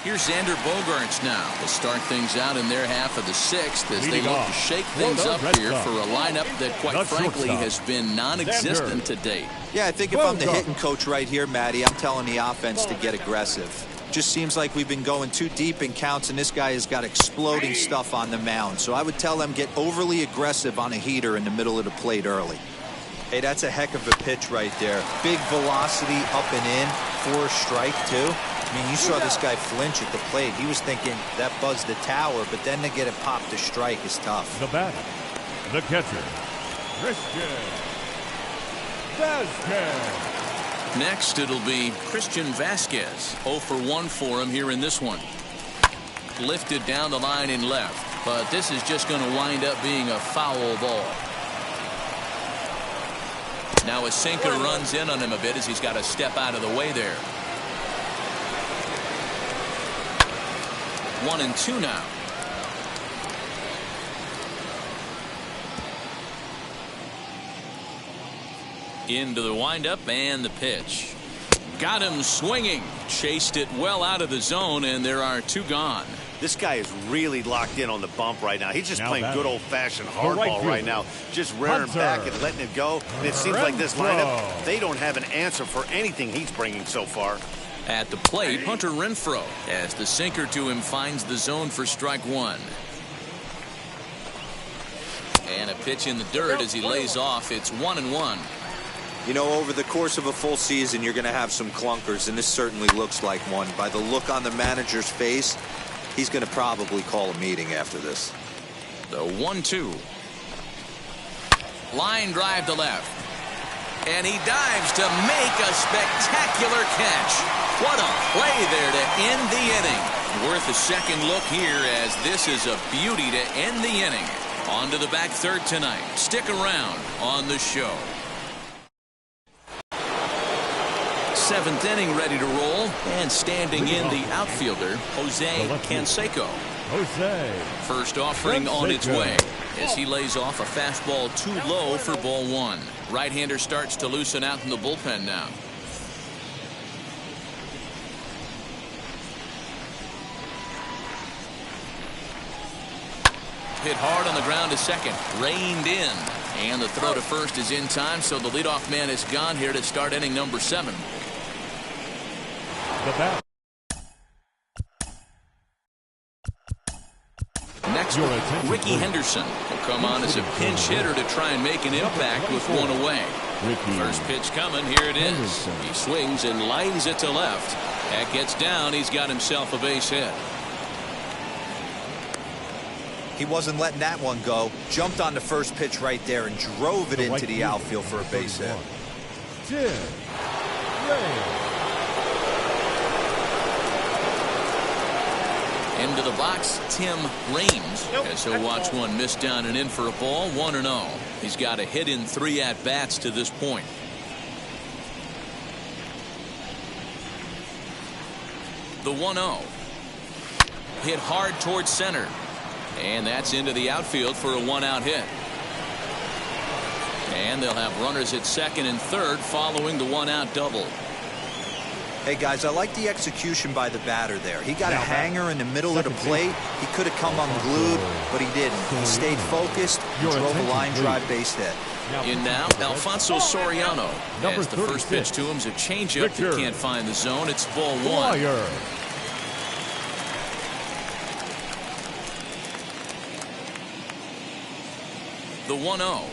Here's Xander Bogaerts now to start things out in their half of the sixth as they look to shake things up here for a lineup that, quite frankly, has been non-existent to date. Yeah, I think if I'm the hitting coach right here, Matty, I'm telling the offense to get aggressive. Just seems like we've been going too deep in counts, and this guy has got exploding stuff on the mound. So I would tell them get overly aggressive on a heater in the middle of the plate early. Hey, that's a heck of a pitch right there. Big velocity up and in for a strike, too. I mean, you saw this guy flinch at the plate. He was thinking that buzzed the tower, but then to get it popped to strike is tough. The batter, the catcher, Christian Vasquez. Next, it'll be Christian Vasquez. 0 for 1 for him here in this one. Lifted down the line in left, but this is just going to wind up being a foul ball. Now a sinker runs in on him a bit as he's got to step out of the way there. 1-2 now. Into the windup and the pitch. Got him swinging. Chased it well out of the zone, and there are 2 gone. This guy is really locked in on the bump right now. He's just playing good old-fashioned hardball right now. Just rearing back and letting it go. And it seems like this lineup, they don't have an answer for anything he's bringing so far. At the plate, Hunter Renfroe, as the sinker to him finds the zone for strike 1. And a pitch in the dirt as he lays off. It's 1-1. You know, over the course of a full season, you're going to have some clunkers, and this certainly looks like one. By the look on the manager's face, he's going to probably call a meeting after this. The 1-2. Line drive to left. And he dives to make a spectacular catch. What a play there to end the inning. Worth a second look here as this is a beauty to end the inning. On to the back third tonight. Stick around on the show. 7th inning ready to roll, and standing in the outfielder, Jose Canseco. First offering on its way as he lays off a fastball too low for ball 1. Right-hander starts to loosen out in the bullpen now. Hit hard on the ground to second, reined in, and the throw to first is in time, so the leadoff man is gone here to start inning number 7. Next, Ricky Henderson will come on as a pinch hitter to try and make an impact with 1 away. First pitch coming, here it is. He swings and lines it to left. That gets down, he's got himself a base hit. He wasn't letting that one go. Jumped on the first pitch right there and drove it into the outfield for a base hit. Into the box, Tim Raines, as he'll watch one miss down and in for a ball, 1-0. He's got a hit in 3 at-bats to this point. The 1-0. Hit hard towards center. And that's into the outfield for a 1-out hit. And they'll have runners at second and third following the 1-out double. Hey, guys, I like the execution by the batter there. He got a hanger in the middle of the plate. He could have come unglued, but he didn't. He stayed focused and drove a line drive base hit. In now, Alfonso Soriano. As the first pitch to him's a changeup that can't find the zone. It's ball 1. The 1-0.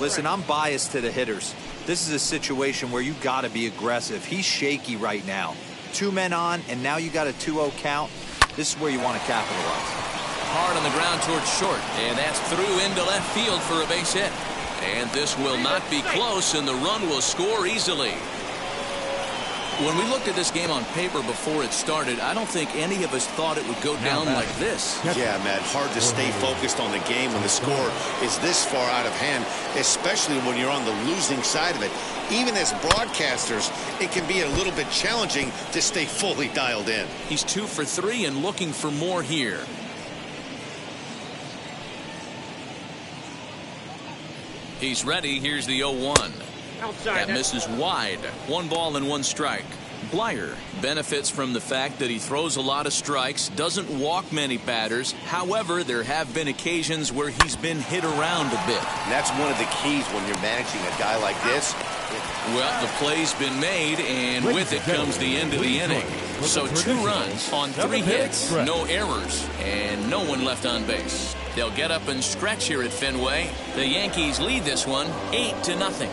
Listen, I'm biased to the hitters. This is a situation where you got to be aggressive. He's shaky right now. 2 men on, and now you got a 2-0 count. This is where you want to capitalize. Hard on the ground towards short, and that's through into left field for a base hit. And this will not be close, and the run will score easily. When we looked at this game on paper before it started, I don't think any of us thought it would go down like this. Yeah, Matt, hard to stay focused on the game when the score is this far out of hand, especially when you're on the losing side of it. Even as broadcasters, it can be a little bit challenging to stay fully dialed in. He's 2 for 3 and looking for more here. He's ready. Here's the 0-1. Outside. That misses wide. 1 ball and 1 strike. Blyer benefits from the fact that he throws a lot of strikes, doesn't walk many batters. However, there have been occasions where he's been hit around a bit. And that's one of the keys when you're managing a guy like this. Well, the play's been made, and with it comes the end of the inning. So 2 runs on 3 hits, no errors, and no one left on base. They'll get up and stretch here at Fenway. The Yankees lead this one 8-0.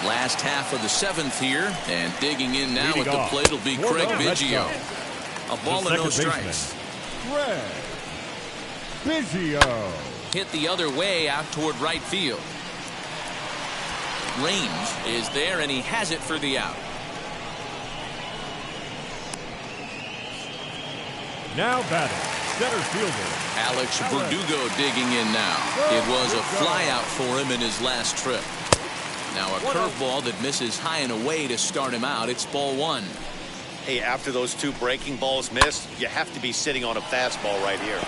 Last half of the 7th here, and digging in now at the plate will be Craig Biggio. A ball and no strikes. Craig Biggio. Hit the other way out toward right field. Range is there, and he has it for the out. Now batting, center fielder Alex Verdugo digging in now. It was a fly out for him in his last trip. Now a curveball that misses high and away to start him out. It's ball 1. Hey, after those 2 breaking balls missed, you have to be sitting on a fastball right here.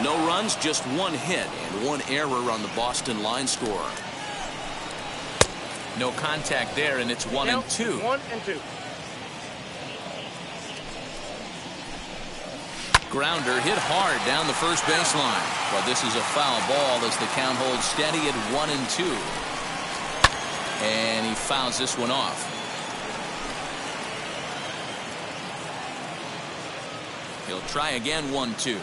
No runs, just 1 hit and 1 error on the Boston line scorer. No contact there, and it's 1-2. 1-2. Grounder hit hard down the first baseline, but this is a foul ball as the count holds steady at 1-2. And he fouls this one off. He'll try again. 1-2.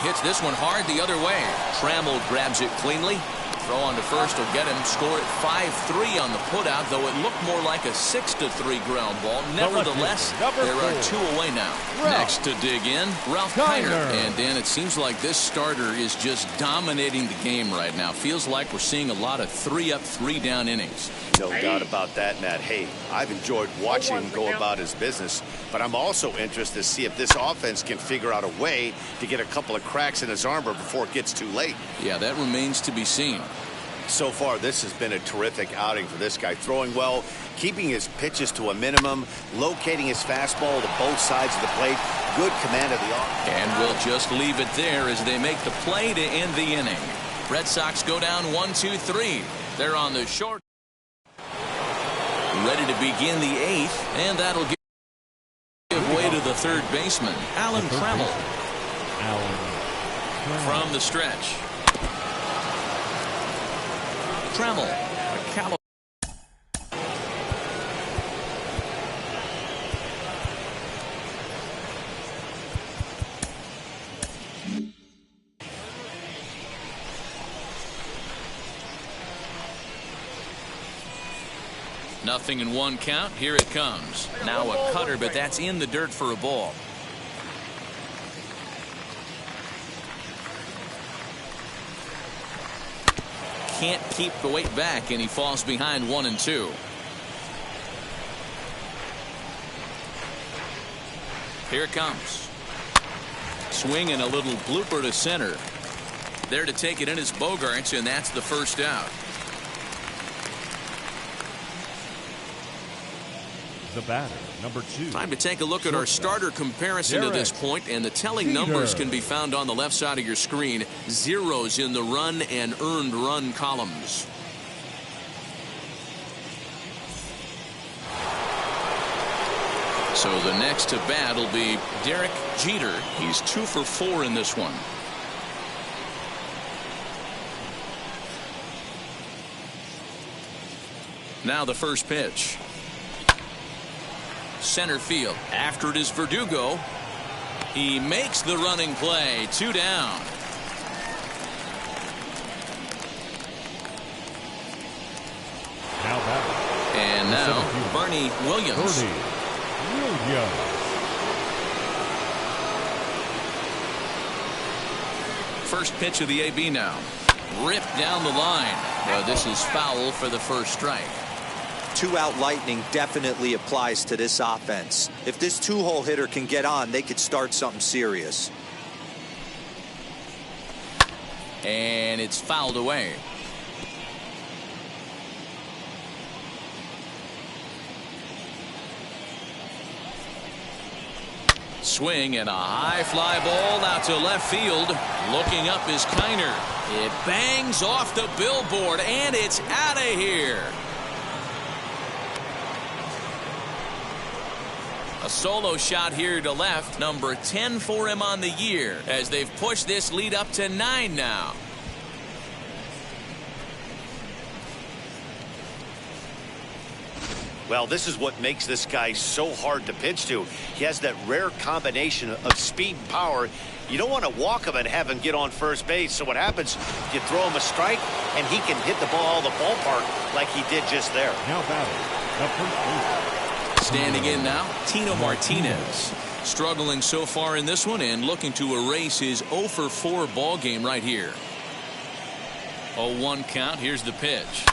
Hits this one hard the other way. Trammell grabs it cleanly. Throw on to first will get him. Score at 5-3 on the putout, though it looked more like a 6-3 ground ball. Nevertheless, there are 2 away now. Next to dig in, Ralph Kiner. And Dan, it seems like this starter is just dominating the game right now. Feels like we're seeing a lot of 3-up, 3-down innings. No doubt about that, Matt. Hey, I've enjoyed watching him go about his business, but I'm also interested to see if this offense can figure out a way to get a couple of cracks in his armor before it gets too late. Yeah, that remains to be seen. So far, this has been a terrific outing for this guy. Throwing well, keeping his pitches to a minimum, locating his fastball to both sides of the plate. Good command of the offense. And we'll just leave it there as they make the play to end the inning. Red Sox go down 1-2-3. They're on the short. Ready to begin the 8th, and that'll give way to the 3rd baseman, Alan Trammell. From the stretch. Trammell, a California. Nothing in 1 count. Here it comes. Now a cutter, but that's in the dirt for a ball. Can't keep the weight back, and he falls behind 1-2. Here it comes. Swing and a little blooper to center. There to take it in is Bogaerts, and that's the first out. The batter, number 2. Time to take a look at our starter comparison to this point, and the telling numbers can be found on the left side of your screen. Zeros in the run and earned run columns. So the next to bat will be Derek Jeter. He's 2 for 4 in this one. Now the first pitch. Center field. After it is Verdugo. He makes the running play. 2 down. Now batting. And now Bernie Williams. first pitch of the AB now. Ripped down the line. This is foul for the first strike. 2-out lightning definitely applies to this offense. If this 2-hole hitter can get on, they could start something serious. And it's fouled away. Swing and a high fly ball out to left field. Looking up is Kiner. It bangs off the billboard and it's out of here. A solo shot here to left, number 10 for him on the year, as they've pushed this lead up to 9 now. Well, this is what makes this guy so hard to pitch to. He has that rare combination of speed and power. You don't want to walk him and have him get on first base. So what happens, you throw him a strike, and he can hit the ball the ballpark like he did just there. Now batting, the first base. Standing in now, Tino Martinez. Struggling so far in this one and looking to erase his 0 for 4 ball game right here. 0-1 count. Here's the pitch.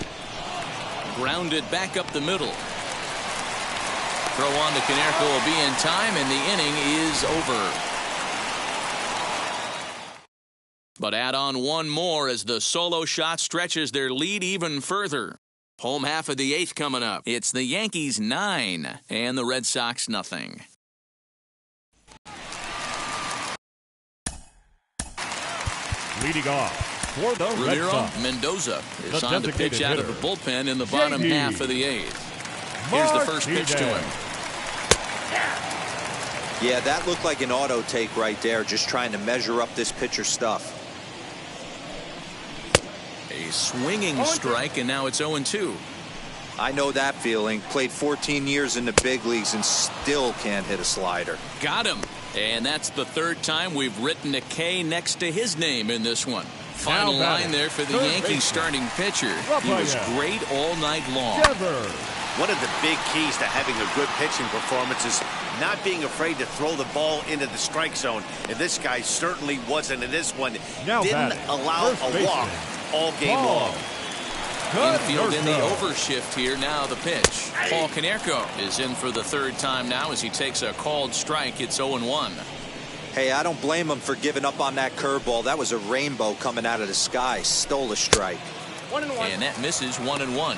Grounded back up the middle. Throw on to Konerko will be in time, and the inning is over. But add on one more as the solo shot stretches their lead even further. Home half of the 8th coming up. It's the Yankees 9 and the Red Sox nothing. Leading off for the Red Sox, Mendoza is the on to pitch out of the bullpen in the bottom half of the 8th. Here's the first pitch to him. Yeah, that looked like an auto take right there, just trying to measure up this pitcher stuff. A swinging strike, and now it's 0-2. I know that feeling. Played 14 years in the big leagues and still can't hit a slider. Got him. And that's the 3rd time we've written a K next to his name in this one. Final line there for the Yankees starting pitcher. He was great all night long. One of the big keys to having a good pitching performance is not being afraid to throw the ball into the strike zone. And this guy certainly wasn't in this one. Didn't allow a walk all game long. Infield in the overshift here. Now the pitch. Paul Konerko is in for the 3rd time now as he takes a called strike. It's 0-1. Hey, I don't blame him for giving up on that curveball. That was a rainbow coming out of the sky. Stole a strike. 1-1. And that misses 1-1.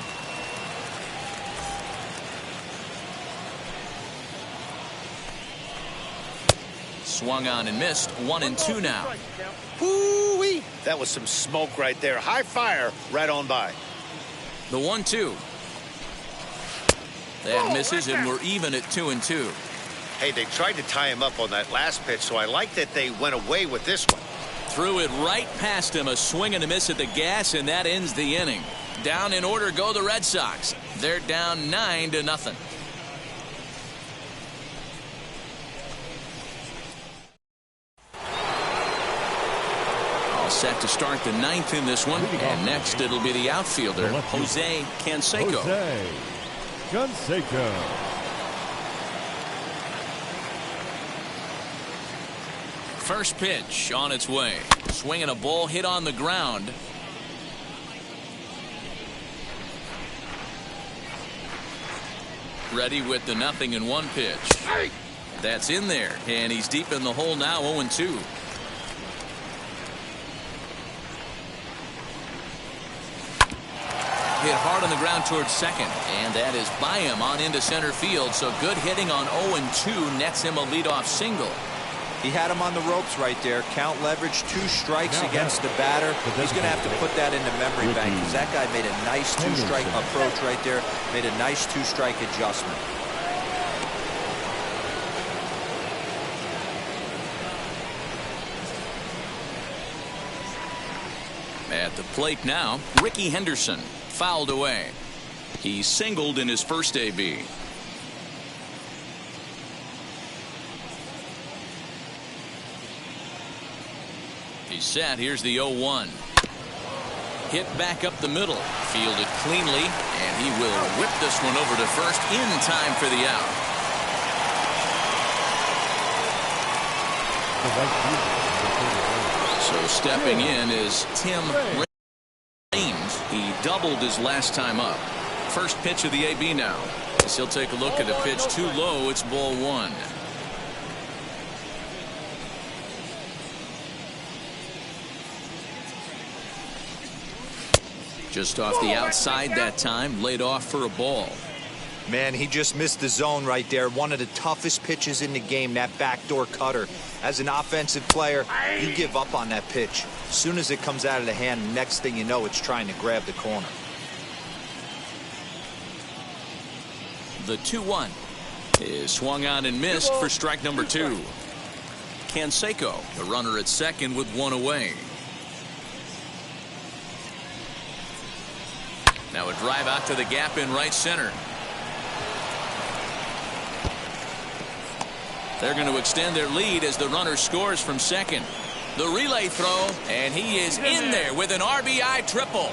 Swung on and missed. 1-2 now. Woo-wee. That was some smoke right there. High fire right on by. The 1-2. That misses, and we're even at 2-2. Hey, they tried to tie him up on that last pitch, so I like that they went away with this one. Threw it right past him. A swing and a miss at the gas, and that ends the inning. Down in order go the Red Sox. They're down 9-0. Set to start the 9th in this one, and next it'll be the outfielder Jose Canseco. Jose Canseco. First pitch on its way. Swinging a ball hit on the ground. Ready with the 0-1 pitch. That's in there, and he's deep in the hole now. 0-2. Hit hard on the ground towards second, and that is by him on into center field. So good hitting on 0-2 nets him a leadoff single. He had him on the ropes right there. Count leverage, 2 strikes against the batter. He's going to have to put that into memory bank because that guy made a nice 2-strike approach right there. Made a nice 2-strike adjustment. At the plate now, Ricky Henderson. Fouled away. He singled in his first AB. He's set. Here's the 0-1. Hit back up the middle. Fielded cleanly, and he will whip this one over to first in time for the out. So stepping in is Tim Raines. He doubled his last time up. First pitch of the AB now. As he'll take a look at a pitch too low. It's ball one. Just off the outside that time, laid off for a ball. Man, he just missed the zone right there. One of the toughest pitches in the game, that backdoor cutter. As an offensive player, you give up on that pitch. As soon as it comes out of the hand, next thing you know, it's trying to grab the corner. The 2-1 is swung on and missed for strike number 2. Canseco, the runner at second with one away. Now a drive out to the gap in right center. They're going to extend their lead as the runner scores from second. The relay throw, and he is in there with an RBI triple.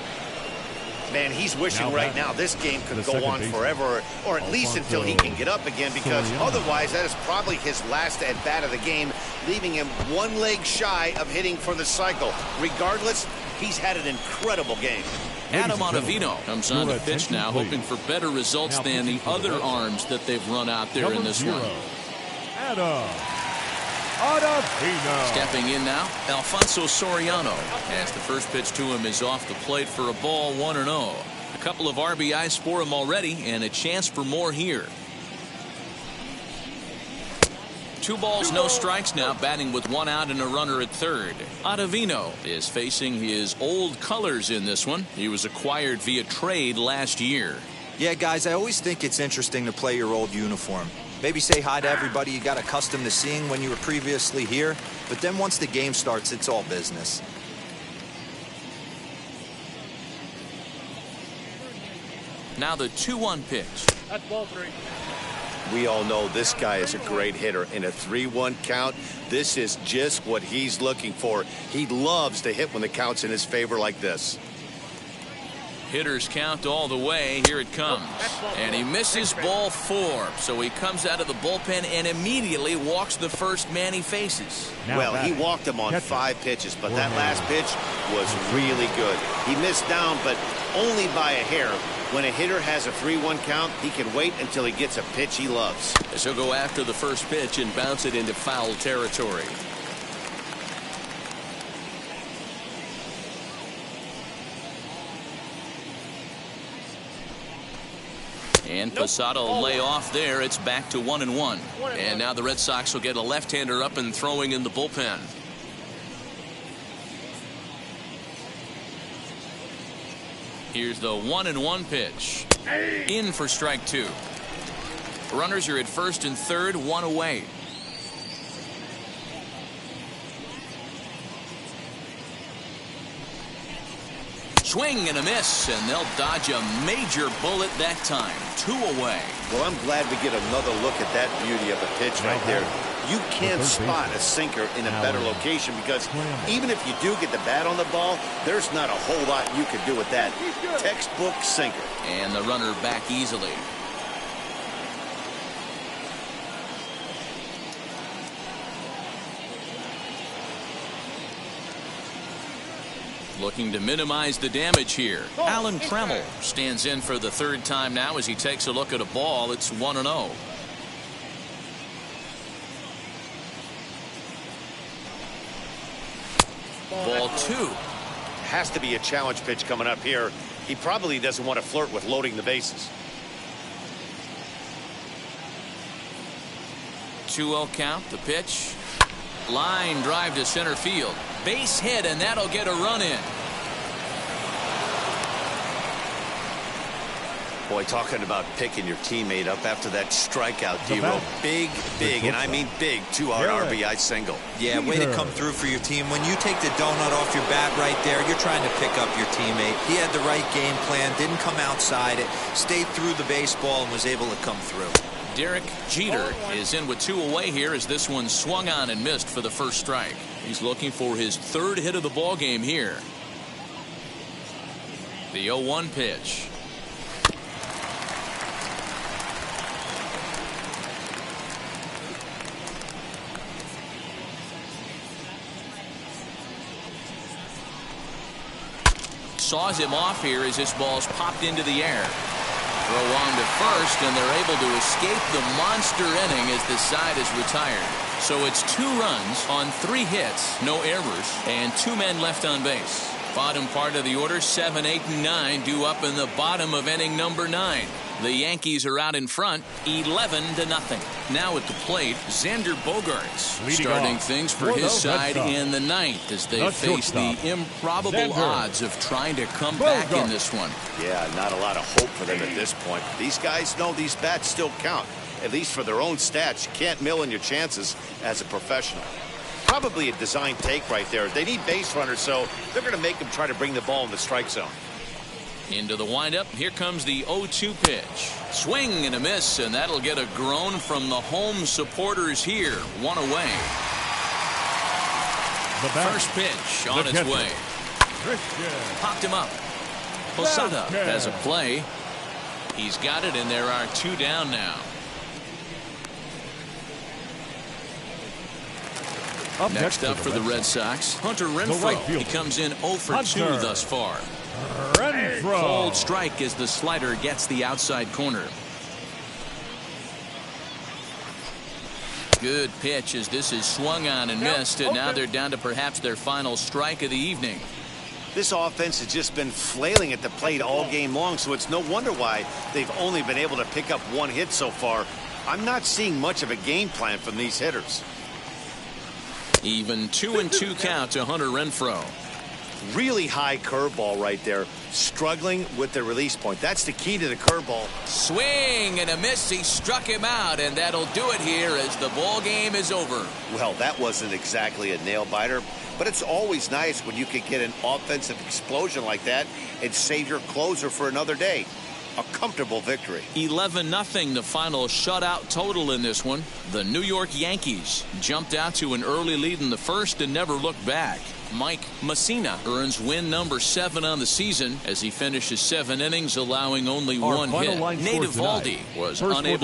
Man, he's wishing right now this game could go on forever, or at least until he can get up again, because otherwise that is probably his last at bat of the game, leaving him one leg shy of hitting for the cycle. Regardless, he's had an incredible game. Adam Ottavino comes on to pitch now, hoping for better results than the other arms that they've run out there in this one. Adam Ottavino. Stepping in now, Alfonso Soriano, as the first pitch to him is off the plate for a ball, 1-0. A couple of RBIs for him already, and a chance for more here. 2 balls, no strikes now, batting with 1 out and a runner at third. Ottavino is facing his old colors in this one. He was acquired via trade last year. Yeah, guys, I always think it's interesting to play your old uniform. Maybe say hi to everybody you got accustomed to seeing when you were previously here. But then once the game starts, it's all business. Now the 2-1 pitch. That's ball 3. We all know this guy is a great hitter. In a 3-1 count, this is just what he's looking for. He loves to hit when the count's in his favor like this. Hitters count all the way. Here it comes. And he misses ball 4. So he comes out of the bullpen and immediately walks the first man he faces. Well, he walked him on 5 pitches, but that last pitch was really good. He missed down, but only by a hair. When a hitter has a 3-1 count, he can wait until he gets a pitch he loves. So he'll go after the first pitch and bounce it into foul territory. And Posada will lay off there. It's back to 1-1. And now the Red Sox will get a left-hander up and throwing in the bullpen. Here's the 1-1 pitch. In for strike 2. Runners are at first and third, 1 away. Swing and a miss, and they'll dodge a major bullet that time. 2 away. Well, I'm glad we get another look at that beauty of a pitch right there. You can't spot a sinker in a better location, because even if you do get the bat on the ball, there's not a whole lot you could do with that. Textbook sinker. And the runner back easily. Looking to minimize the damage here. Alan Trammell stands in for the 3rd time now as he takes a look at a ball. It's 1-0. Ball 2. Has to be a challenge pitch coming up here. He probably doesn't want to flirt with loading the bases. 2-0 count. The pitch. Line drive to center field. Base hit, and that'll get a run in. Boy, talking about picking your teammate up after that strikeout, D-Roll. Big, and I mean big, 2-out RBI single. Yeah, way to come through for your team. When you take the donut off your bat right there, you're trying to pick up your teammate. He had the right game plan, didn't come outside it, stayed through the baseball, and was able to come through. Derek Jeter is in with 2 away here as this one swung on and missed for the first strike. He's looking for his 3rd hit of the ball game here. The 0-1 pitch. saws him off here as this ball's popped into the air. Throw on to first, and they're able to escape the monster inning as the side is retired. So it's 2 runs on 3 hits, no errors, and 2 men left on base. Bottom part of the order, 7, 8, and 9 due up in the bottom of inning number 9. The Yankees are out in front, 11-0. Now at the plate, Xander Bogaerts Leading starting off things for his side in the 9th as they face the improbable odds of trying to come back in this one. Yeah, not a lot of hope for them at this point. These guys know these bats still count, at least for their own stats. You can't mill in your chances as a professional. Probably a design take right there. They need base runners, so they're going to make them try to bring the ball in the strike zone. Into the windup. Here comes the 0-2 pitch. Swing and a miss, and that'll get a groan from the home supporters here. 1 away. First pitch on its way. Popped him up. Posada has a play. He's got it, and there are 2 down now. Next up for the Red Sox, Hunter Renfroe. He comes in 0 for 2 thus far. Cold strike as the slider gets the outside corner. Good pitch as this is swung on and missed, and now they're down to perhaps their final strike of the evening. This offense has just been flailing at the plate all game long, so it's no wonder why they've only been able to pick up 1 hit so far. I'm not seeing much of a game plan from these hitters. Even 2-2 count to Hunter Renfroe. Really high curveball right there, struggling with the release point. That's the key to the curveball. Swing and a miss. He struck him out, and that'll do it here as the ball game is over. Well, that wasn't exactly a nail biter, but it's always nice when you can get an offensive explosion like that and save your closer for another day. A comfortable victory. 11-0 the final shutout total in this one. The New York Yankees jumped out to an early lead in the first and never looked back. Mike Mussina earns win number 7 on the season as he finishes 7 innings, allowing only 1 hit. Nate Eovaldi was unable